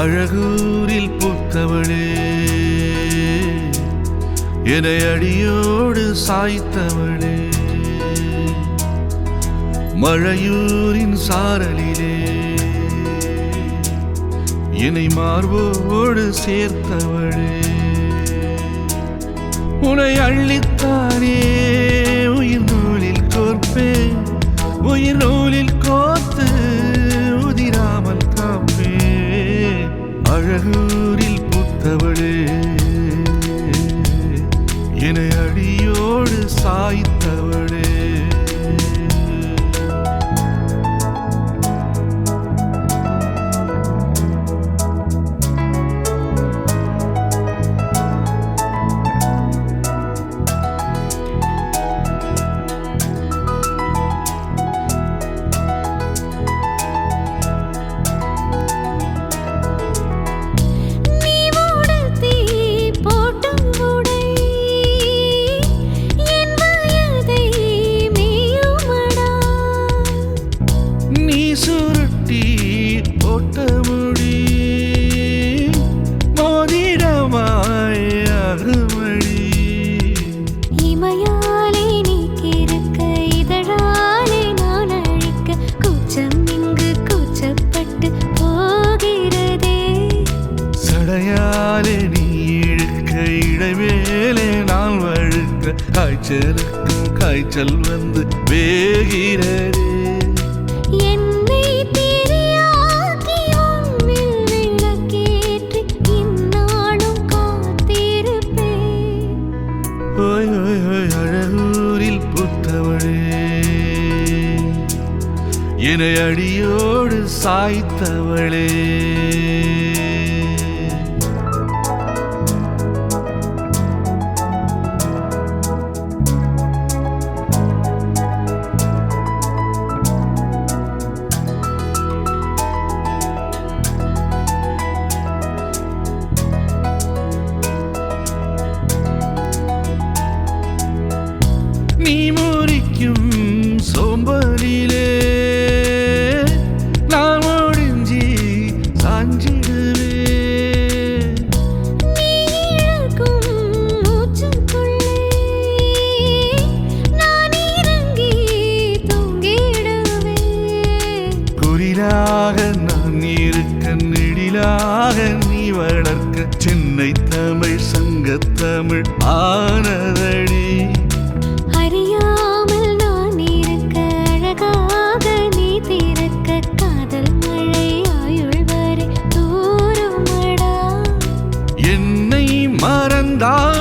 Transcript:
அழகூரில் பூத்தவளே, என்னை அடியோடு சாய்த்தவளே, மழையூரின் சாரலிலே என்னை மார்போடு சேர்த்தவளே, உன்னை அள்ளித்தானே உயிர் நூலில் கோர்ப்பேன், உயிர் நூலில் கோர்த்து உதிராமல் காப்பேன். அழகூரில் பூத்தவளே, என்னை அடியோடு சாய்த்தவளே, சுருட்டி போட்ட முடி மோதிடமாய் அகமடி, இமையாலே நீ கிறுக்க இதழாலே நான் அழிக்க, கூச்சம் இங்கு கூச்சப்பட்டு போகிறதே, சடையாலே நீ இழுக்க இடைவேளே நான் வழுக்க, காய்ச்சலுக்கும் காய்ச்சல் வந்து வேகிறதே. அழகூரில் பூத்தவளே, என்னை அடியோடு சாய்த்தவளே, நீ முறிக்கும் சோம்பலிலே நான் முடிஞ்சி சாஞ்சிடுவே, நீ இழக்கும் மூச்சுக்குள்ளே நான் இறங்கி தூங்கிடுவே, குரிலாக நான் இருக்க நெடிலாக நீ வளர்க்க, சென்னை தமிழ் சங்கத்தமிழ் ஆனதடி, அறியாமல் நான் இருக்க அழகாக நீ திறக்க, காதல் மழை ஆயுள் வரை தூருமடா, என்னை மறந்தால்